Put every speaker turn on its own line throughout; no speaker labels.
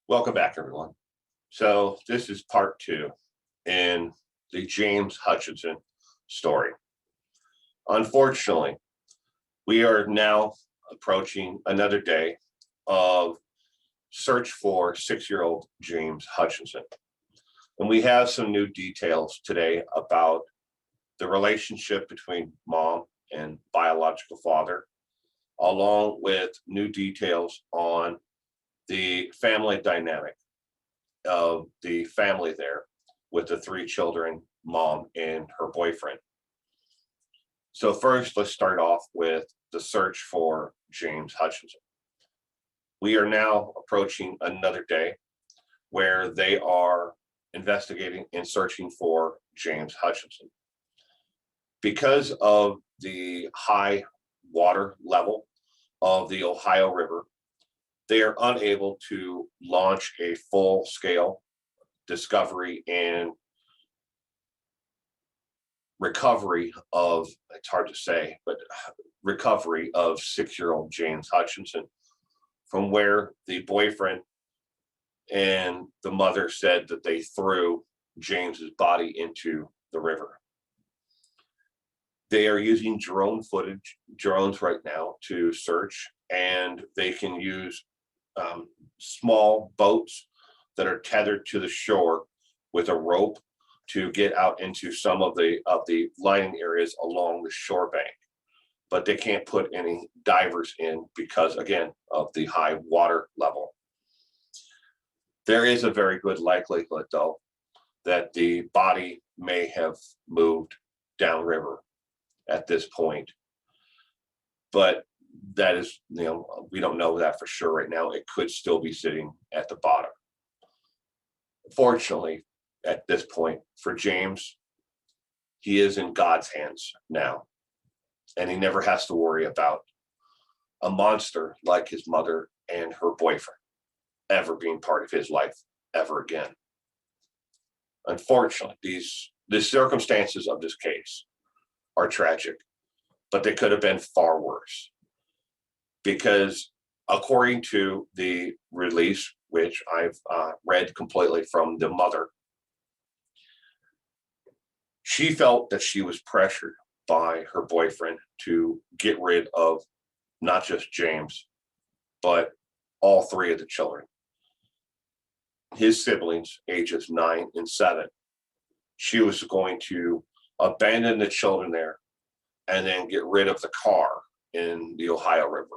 Welcome back, everyone. So this is part two in the James Hutchinson story. Unfortunately, we are now approaching another day of search for 6-year-old James Hutchinson. And we have some new details today about the relationship between mom and biological father, along with new details on the family dynamic of the family there with the three children, mom, and her boyfriend. So first, let's start off with the search for James Hutchinson. We are now approaching another day where they are investigating and searching for James Hutchinson. Because of the high water level of the Ohio River, they are unable to launch a full-scale discovery and recovery of, it's hard to say, but recovery of 6-year-old James Hutchinson from where the boyfriend and the mother said that they threw James's body into the river. They are using drones right now to search, and they can use small boats that are tethered to the shore with a rope to get out into some of the lining areas along the shore bank. But they can't put any divers in because, again, of the high water level. There is a very good likelihood, though, that the body may have moved downriver at this point. But that is, we don't know that for sure right now. It could still be sitting at the bottom. Fortunately, at this point for James, he is in God's hands now, and he never has to worry about a monster like his mother and her boyfriend ever being part of his life ever again. Unfortunately, the circumstances of this case are tragic, but they could have been far worse. Because according to the release, which I've read completely from the mother, she felt that she was pressured by her boyfriend to get rid of not just James, but all three of the children. His siblings, ages 9 and 7. She was going to abandon the children there and then get rid of the car in the Ohio River,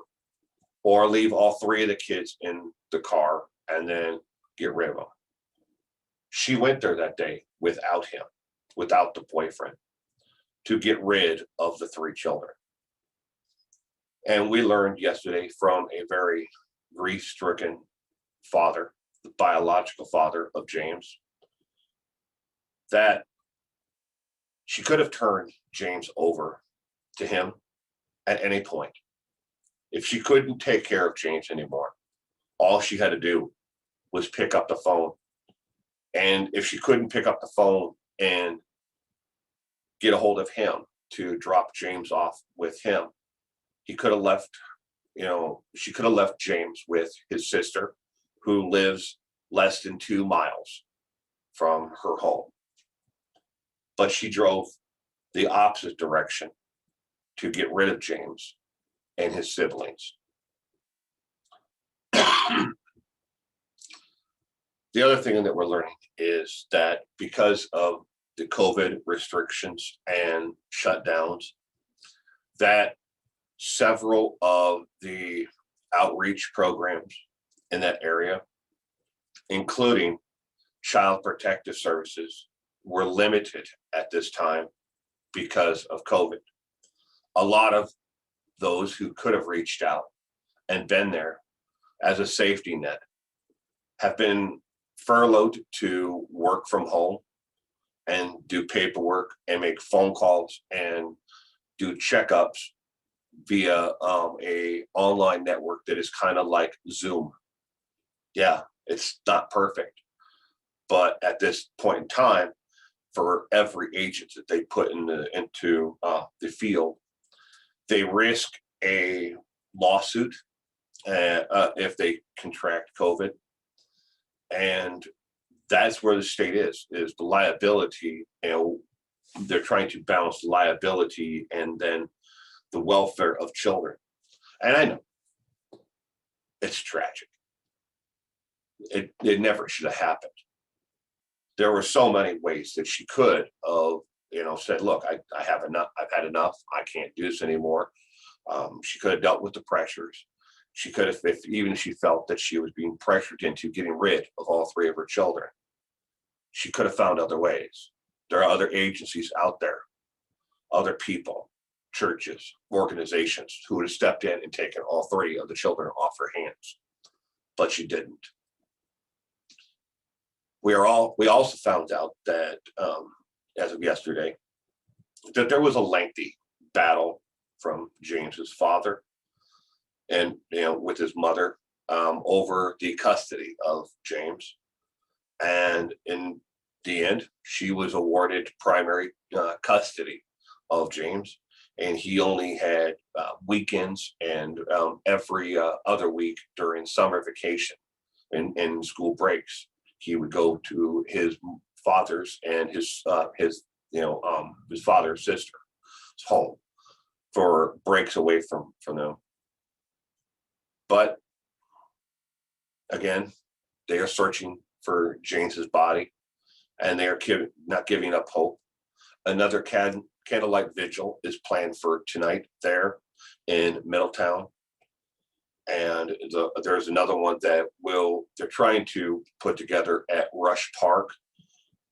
or leave all three of the kids in the car and then get rid of them. She went there that day without him, without the boyfriend, to get rid of the three children. And we learned yesterday from a very grief-stricken father, the biological father of James, that she could have turned James over to him at any point. If she couldn't take care of James anymore, all she had to do was pick up the phone. And if she couldn't pick up the phone and get a hold of him to drop James off with him, he could have left, she could have left James with his sister, who lives less than 2 miles from her home. But she drove the opposite direction to get rid of James and his siblings. The other thing that we're learning is that because of the COVID restrictions and shutdowns, that several of the outreach programs in that area, including child protective services, were limited at this time because of COVID. A lot of those who could have reached out and been there as a safety net have been furloughed to work from home and do paperwork and make phone calls and do checkups via a online network that is kind of like Zoom. Yeah, it's not perfect, but at this point in time, for every agent that they put into the field, they risk a lawsuit if they contract COVID. And that's where the state is the liability. They're trying to balance liability and then the welfare of children. And I know it's tragic. It never should have happened. There were so many ways that she could have, said, look, I have enough. I've had enough. I can't do this anymore. She could have dealt with the pressures. She could have, even if she felt that she was being pressured into getting rid of all three of her children, she could have found other ways. There are other agencies out there, other people, churches, organizations who would have stepped in and taken all three of the children off her hands, but she didn't. We also found out that, as of yesterday, that there was a lengthy battle from James's father and with his mother over the custody of James, and in the end, she was awarded primary custody of James, and he only had weekends and every other week during summer vacation and school breaks, he would go to his father's and his father's sister's home for breaks away from them. But again, they are searching for James's body, and they are not giving up hope. Another candlelight vigil is planned for tonight there in Middletown, and there's another one that they're trying to put together at Rush Park,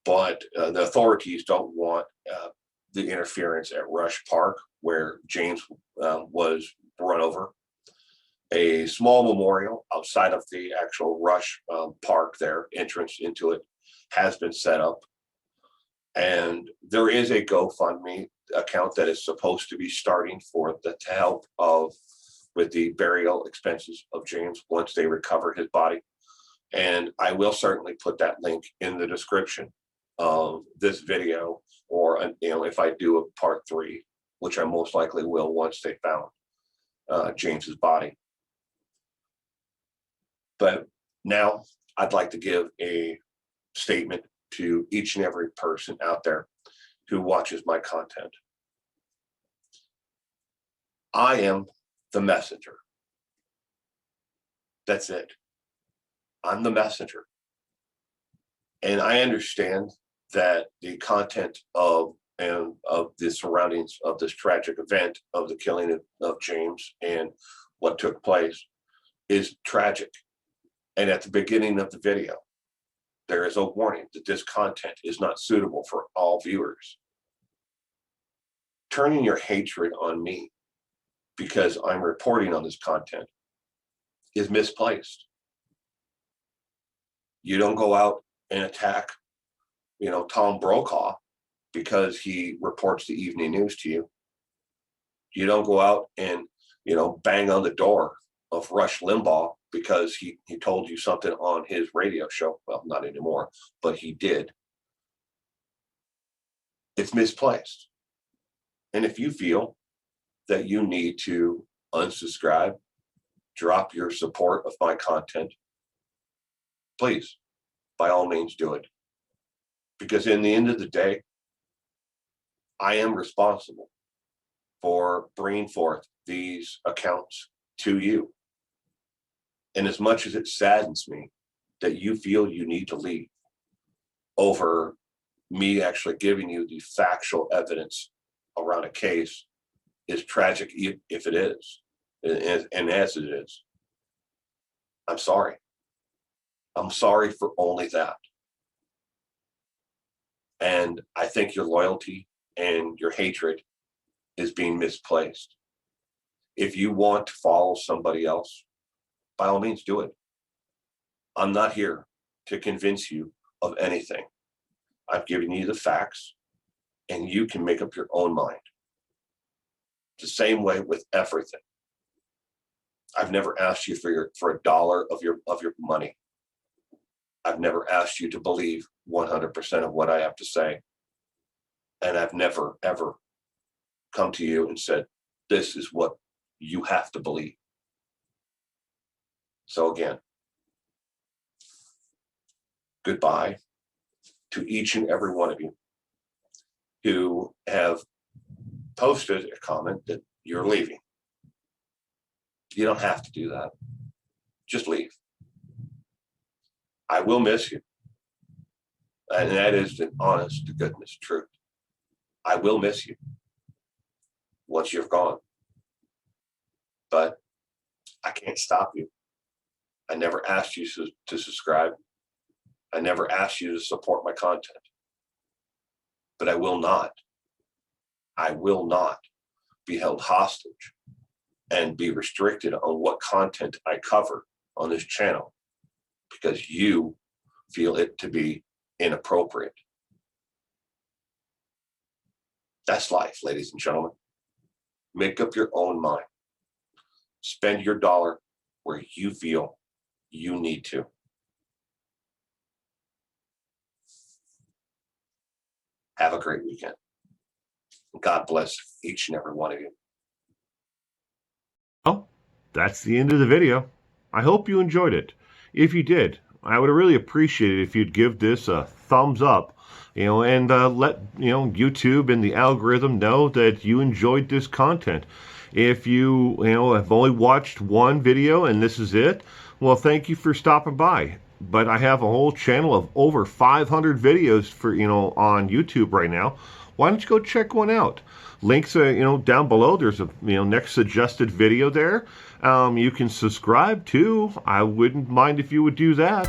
but the authorities don't want the interference at Rush Park where James was run over. A small memorial outside of the actual Rush Park, their entrance into it, has been set up. And there is a GoFundMe account that is supposed to be starting for to help with the burial expenses of James once they recover his body. And I will certainly put that link in the description of this video, or if I do a part 3, which I most likely will once they found James's body. But now I'd like to give a statement to each and every person out there who watches my content. I am the messenger. That's it. I'm the messenger. And I understand that the content of the surroundings of this tragic event of the killing of James and what took place is tragic. And at the beginning of the video, there is a warning that this content is not suitable for all viewers. Turning your hatred on me because I'm reporting on this content is misplaced. You don't go out and attack, Tom Brokaw because he reports the evening news to you. You don't go out and, bang on the door of Rush Limbaugh because he told you something on his radio show. Well, not anymore, but he did. It's misplaced. And if you feel that you need to unsubscribe, drop your support of my content, please, by all means, do it. Because in the end of the day, I am responsible for bringing forth these accounts to you. And as much as it saddens me that you feel you need to leave over me actually giving you the factual evidence around a case is tragic if it is, and as it is, I'm sorry. I'm sorry for only that. And I think your loyalty and your hatred is being misplaced. If you want to follow somebody else, by all means, do it. I'm not here to convince you of anything. I've given you the facts, and you can make up your own mind. The same way with everything. I've never asked you for a dollar of your money. I've never asked you to believe 100% of what I have to say. And I've never, ever come to you and said, this is what you have to believe. So again, goodbye to each and every one of you who have posted a comment that you're leaving. You don't have to do that. Just leave. I will miss you. And that is the honest to goodness truth. I will miss you once you're gone. But I can't stop you. I never asked you to subscribe. I never asked you to support my content. But I will not be held hostage and be restricted on what content I cover on this channel because you feel it to be inappropriate. That's life, ladies and gentlemen. Make up your own mind. Spend your dollar where you feel you need to. Have a great weekend. God bless each and every one of you.
Well, that's the end of the video. I hope you enjoyed it. If you did, I would really appreciate it if you'd give this a thumbs up, and let YouTube and the algorithm know that you enjoyed this content. If you have only watched one video and this is it, well, thank you for stopping by. But I have a whole channel of over 500 videos for on YouTube right now. Why don't you go check one out? Links down below. There's a next suggested video there. You can subscribe too. I wouldn't mind if you would do that.